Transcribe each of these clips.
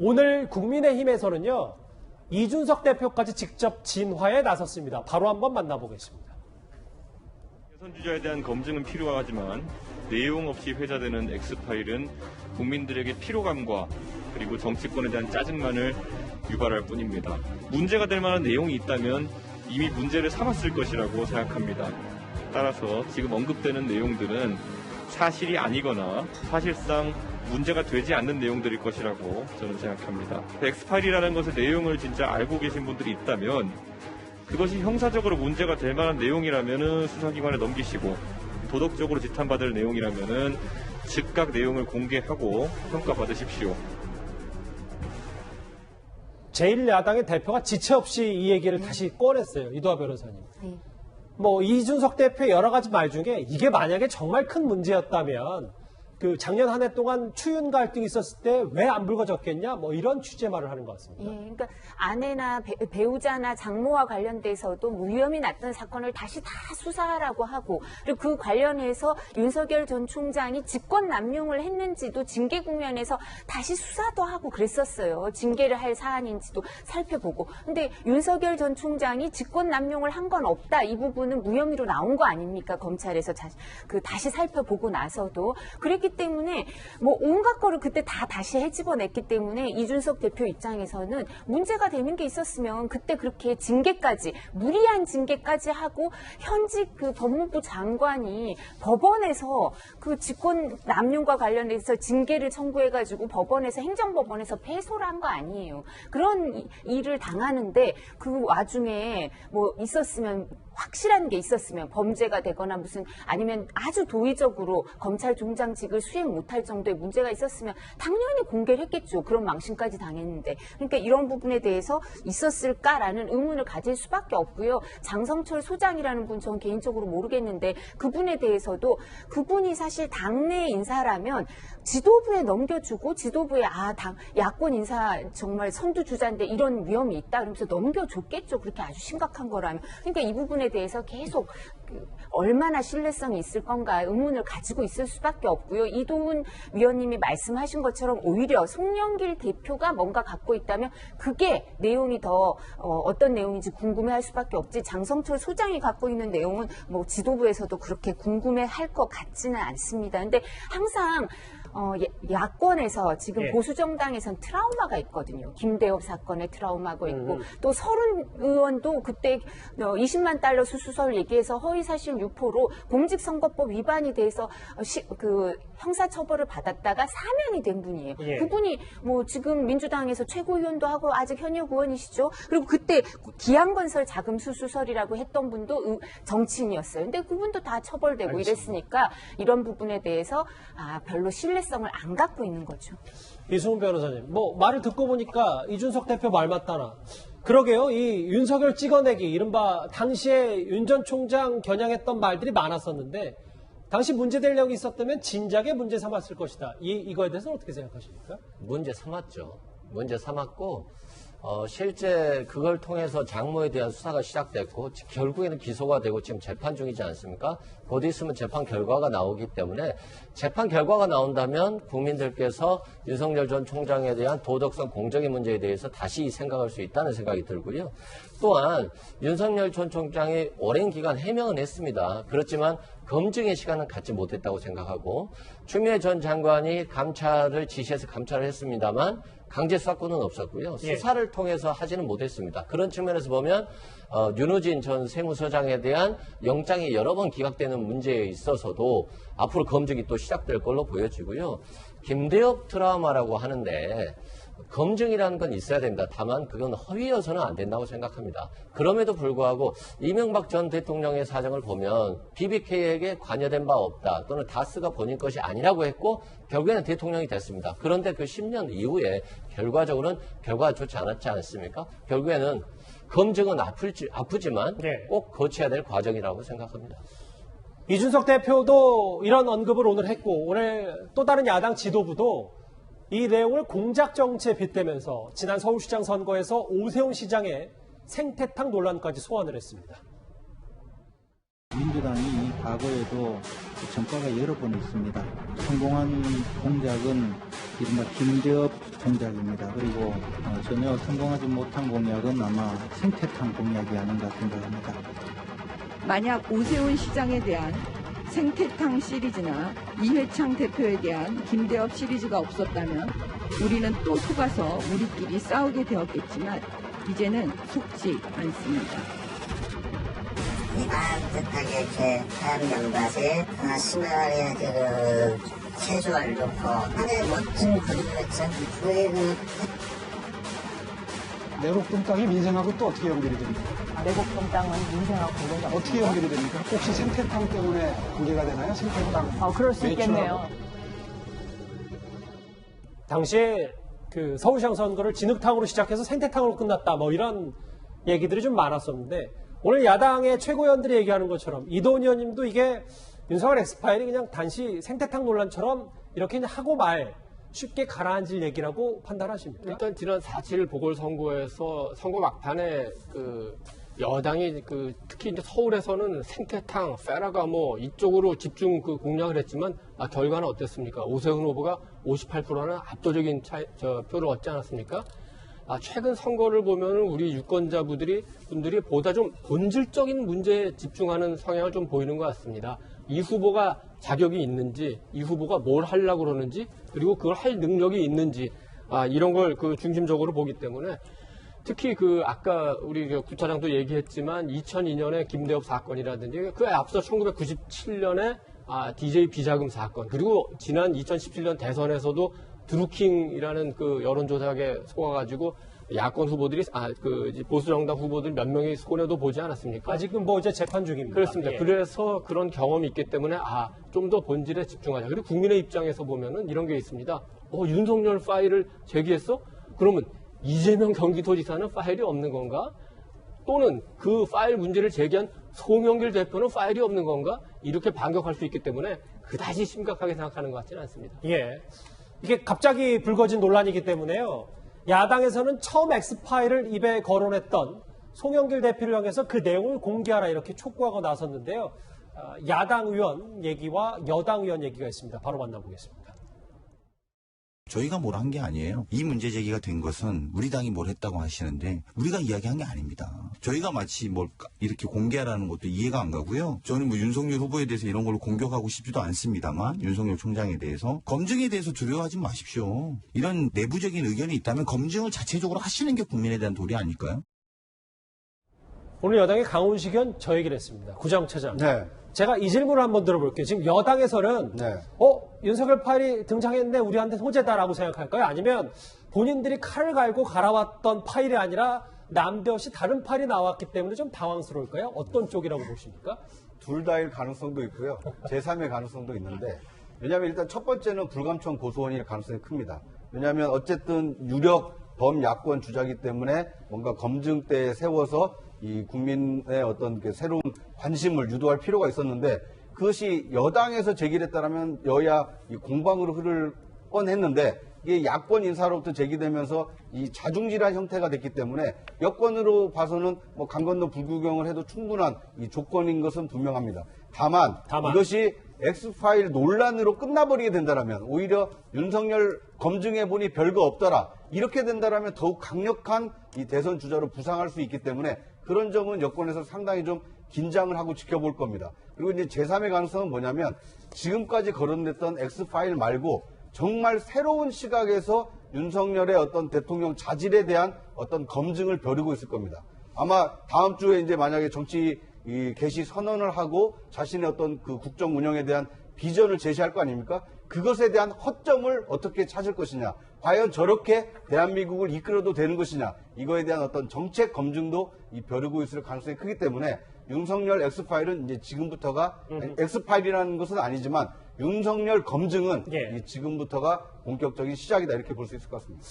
오늘 국민의힘에서는요, 이준석 대표까지 직접 진화에 나섰습니다. 바로 한번 만나보겠습니다. 선주자에 대한 검증은 필요하지만 내용 없이 회자되는 X파일은 국민들에게 피로감과 그리고 정치권에 대한 짜증만을 유발할 뿐입니다. 문제가 될 만한 내용이 있다면 이미 문제를 삼았을 것이라고 생각합니다. 따라서 지금 언급되는 내용들은 사실이 아니거나 사실상 문제가 되지 않는 내용들일 것이라고 저는 생각합니다. X파일이라는 것의 내용을 진짜 알고 계신 분들이 있다면 그것이 형사적으로 문제가 될 만한 내용이라면 수사기관에 넘기시고 도덕적으로 지탄받을 내용이라면 즉각 내용을 공개하고 평가받으십시오. 제1야당의 대표가 지체 없이 이 얘기를 다시 꺼냈어요. 이도하 변호사님. 이준석 대표의 여러 가지 말 중에 이게 만약에 정말 큰 문제였다면 그 작년 한 해 동안 추윤 갈등이 있었을 때 왜 안 불거졌겠냐? 이런 취재 말을 하는 것 같습니다. 예, 그러니까 아내나 배우자나 장모와 관련돼서도 무혐의 났던 사건을 다시 다 수사하라고 하고, 그리고 그 관련해서 윤석열 전 총장이 직권 남용을 했는지도 징계 국면에서 다시 수사도 하고 그랬었어요. 징계를 할 사안인지도 살펴보고. 근데 윤석열 전 총장이 직권 남용을 한 건 없다. 이 부분은 무혐의로 나온 거 아닙니까? 검찰에서 다시 살펴보고 나서도. 그랬기 때문에 온갖 거를 그때 다시 헤집어냈기 때문에 이준석 대표 입장에서는 문제가 되는 게 있었으면 그때 그렇게 징계까지, 무리한 징계까지 하고 현직 그 법무부 장관이 법원에서 그 직권 남용과 관련해서 징계를 청구해가지고 법원에서, 행정법원에서 패소를 한 거 아니에요. 그런 일을 당하는데 그 와중에 있었으면, 확실한 게 있었으면, 범죄가 되거나 아니면 아주 도의적으로 검찰총장직을 수행 못할 정도의 문제가 있었으면 당연히 공개를 했겠죠. 그런 망신까지 당했는데. 그러니까 이런 부분에 대해서 있었을까라는 의문을 가질 수밖에 없고요. 장성철 소장이라는 분 전 개인적으로 모르겠는데 그분에 대해서도, 그분이 사실 당내 인사라면 지도부에 넘겨주고, 지도부에 야권 인사 정말 선두주자인데 이런 위험이 있다 그러면서 넘겨줬겠죠. 그렇게 아주 심각한 거라면. 그러니까 이 부분에 대해서 계속 얼마나 신뢰성이 있을 건가 의문을 가지고 있을 수밖에 없고요. 이도훈 위원님이 말씀하신 것처럼 오히려 송영길 대표가 뭔가 갖고 있다면 그게 내용이 더 어떤 내용인지 궁금해할 수밖에 없지, 장성철 소장이 갖고 있는 내용은 지도부에서도 그렇게 궁금해할 것 같지는 않습니다. 근데 항상 야권에서 지금 보수정당에선 트라우마가 있거든요. 김대엽 사건에 트라우마가 있고, 또 서른 의원도 그때 20만 달러 수수설 얘기해서 허위사실 유포로 공직선거법 위반이 돼서 그 형사처벌을 받았다가 사면이 된 분이에요. 그분이 지금 민주당에서 최고위원도 하고 아직 현역 의원이시죠. 그리고 그때 기양건설 자금 수수설이라고 했던 분도 정치인이었어요. 근데 그분도 다 처벌되고 이랬으니까 이런 부분에 대해서 별로 신뢰성을 안 갖고 있는 거죠. 이승훈 변호사님, 말을 듣고 보니까 이준석 대표 말 맞다나. 그러게요. 이 윤석열 찍어내기, 이른바 당시에 윤 전 총장 겨냥했던 말들이 많았었는데 당시 문제될 내용이 있었다면 진작에 문제 삼았을 것이다. 이거에 대해서는 어떻게 생각하십니까? 문제 삼았죠. 문제 삼았고 실제 그걸 통해서 장모에 대한 수사가 시작됐고 결국에는 기소가 되고 지금 재판 중이지 않습니까? 곧 있으면 재판 결과가 나오기 때문에 재판 결과가 나온다면 국민들께서 윤석열 전 총장에 대한 도덕성 공정의 문제에 대해서 다시 생각할 수 있다는 생각이 들고요. 또한 윤석열 전 총장이 오랜 기간 해명은 했습니다. 그렇지만 검증의 시간은 갖지 못했다고 생각하고, 추미애 전 장관이 감찰을 지시해서 감찰을 했습니다만 강제 수사권은 없었고요. 수사를 통해서 하지는 못했습니다. 그런 측면에서 보면 윤호진 전 세무서장에 대한 영장이 여러 번 기각되는 문제에 있어서도 앞으로 검증이 또 시작될 걸로 보여지고요. 김대엽 트라우마라고 하는데 검증이라는 건 있어야 됩니다. 다만 그건 허위여서는 안 된다고 생각합니다. 그럼에도 불구하고 이명박 전 대통령의 사정을 보면 BBK에게 관여된 바 없다, 또는 다스가 본인 것이 아니라고 했고 결국에는 대통령이 됐습니다. 그런데 그 10년 이후에 결과적으로는 결과가 좋지 않았지 않습니까? 결국에는 검증은 아프지만 꼭 거쳐야 될 과정이라고 생각합니다. 이준석 대표도 이런 언급을 오늘 했고, 오늘 또 다른 야당 지도부도 이 내용을 공작 정치에 빗대면서 지난 서울시장 선거에서 오세훈 시장의 생태탕 논란까지 소환을 했습니다. 민주당이 과거에도 전과가 여러 번 있습니다. 성공한 공작은 이른바 김대업 공작입니다. 그리고 전혀 성공하지 못한 공약은 아마 생태탕 공약이 아닌가 생각합니다. 만약 오세훈 시장에 대한 생태탕 시리즈나 이회창 대표에 대한 김대업 시리즈가 없었다면 우리는 또 속아서 우리끼리 싸우게 되었겠지만 이제는 속지 않습니다. 이만듯하게 이렇게 하얀 연밭에 심하게 체조를 놓고 하나의 멋진 그림이었죠. 그의 내곡동 땅이 민생하고 또 어떻게 연결이 됩니까? 내곡동 땅은 민생하고 관련이 없습니다. 어떻게 연결이 됩니까? 혹시 생태탕 때문에 관계가 되나요? 생태탕. 그럴 수 있겠네요. 당시에 그 서울시장 선거를 진흙탕으로 시작해서 생태탕으로 끝났다. 뭐 이런 얘기들이 좀 많았었는데 오늘 야당의 최고위원들이 얘기하는 것처럼 이도훈 의원님도 이게 윤석열 엑스파일이 그냥 단시 생태탕 논란처럼 이렇게 그냥 하고 말 쉽게 가라앉을 얘기라고 판단하십니까? 일단 지난 4.7 보궐선거에서 선거 막판에 그 여당이 특히 이제 서울에서는 생태탕, 페라가모 이쪽으로 집중 공략을 했지만 결과는 어땠습니까? 오세훈 후보가 58%는 압도적인 표를 얻지 않았습니까? 최근 선거를 보면은 우리 유권자분들이 보다 좀 본질적인 문제에 집중하는 성향을 좀 보이는 것 같습니다. 이 후보가 자격이 있는지, 이 후보가 뭘 하려고 그러는지, 그리고 그걸 할 능력이 있는지, 이런 걸 중심적으로 보기 때문에 특히 아까 우리 구차장도 얘기했지만 2002년에 김대엽 사건이라든지 그 앞서 1997년에 DJ 비자금 사건, 그리고 지난 2017년 대선에서도 드루킹이라는 여론조사에 속아가지고 야권 후보들이 보수정당 후보들 몇 명이 손해도 보지 않았습니까? 아직은 뭐 이제 재판 중입니다. 그렇습니다. 예. 그래서 그런 경험이 있기 때문에 좀 더 본질에 집중하자. 그리고 국민의 입장에서 보면은 이런 게 있습니다. 윤석열 파일을 제기했어? 그러면 이재명 경기도지사는 파일이 없는 건가? 또는 그 파일 문제를 제기한 송영길 대표는 파일이 없는 건가? 이렇게 반격할 수 있기 때문에 그다지 심각하게 생각하는 것 같지는 않습니다. 예. 이게 갑자기 불거진 논란이기 때문에요. 야당에서는 처음 엑스파일을 입에 거론했던 송영길 대표를 향해서 그 내용을 공개하라 이렇게 촉구하고 나섰는데요. 야당 의원 얘기와 여당 의원 얘기가 있습니다. 바로 만나보겠습니다. 저희가 뭘 한 게 아니에요. 이 문제 제기가 된 것은 우리 당이 뭘 했다고 하시는데 우리가 이야기한 게 아닙니다. 저희가 마치 뭘 이렇게 공개하라는 것도 이해가 안 가고요. 저는 윤석열 후보에 대해서 이런 걸로 공격하고 싶지도 않습니다만 윤석열 총장에 대해서 검증에 대해서 두려워하지 마십시오. 이런 내부적인 의견이 있다면 검증을 자체적으로 하시는 게 국민에 대한 도리 아닐까요? 오늘 여당의 강훈식 의원 저 얘기를 했습니다. 구정차장. 네. 제가 이 질문을 한번 들어볼게요. 지금 여당에서는 윤석열 파일이 등장했는데 우리한테 호재다라고 생각할까요? 아니면 본인들이 칼을 갈고 갈아왔던 파일이 아니라 남대없이 다른 파일이 나왔기 때문에 좀 당황스러울까요? 어떤 쪽이라고 보십니까? 둘 다일 가능성도 있고요. 제3의 가능성도 있는데 왜냐하면 일단 첫 번째는 불감청 고소원일 가능성이 큽니다. 왜냐하면 어쨌든 유력 범야권 주자이기 때문에 뭔가 검증대에 세워서 이 국민의 어떤 새로운 관심을 유도할 필요가 있었는데 그것이 여당에서 제기됐다면 여야 이 공방으로 흐를 뻔했는데 이게 야권 인사로부터 제기되면서 이 자중질환 형태가 됐기 때문에 여권으로 봐서는 뭐 강 건너 불구경을 해도 충분한 이 조건인 것은 분명합니다. 다만 이것이 엑스파일 논란으로 끝나버리게 된다면 오히려 윤석열 검증해보니 별거 없더라 이렇게 된다면 더욱 강력한 이 대선 주자로 부상할 수 있기 때문에 그런 점은 여권에서 상당히 좀 긴장을 하고 지켜볼 겁니다. 그리고 이제 제3의 가능성은 뭐냐면 지금까지 거론됐던 X파일 말고 정말 새로운 시각에서 윤석열의 어떤 대통령 자질에 대한 어떤 검증을 벼르고 있을 겁니다. 아마 다음 주에 이제 만약에 정치 개시 선언을 하고 자신의 어떤 그 국정 운영에 대한 비전을 제시할 거 아닙니까? 그것에 대한 허점을 어떻게 찾을 것이냐. 과연 저렇게 대한민국을 이끌어도 되는 것이냐. 이거에 대한 어떤 정책 검증도 벼르고 있을 가능성이 크기 때문에 윤석열 X파일은 이제 지금부터가 X파일이라는 것은 아니지만 윤석열 검증은 지금부터가 본격적인 시작이다 이렇게 볼 수 있을 것 같습니다.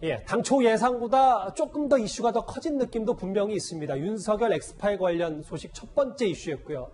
예, 당초 예상보다 조금 더 이슈가 더 커진 느낌도 분명히 있습니다. 윤석열 엑스파일 관련 소식 첫 번째 이슈였고요.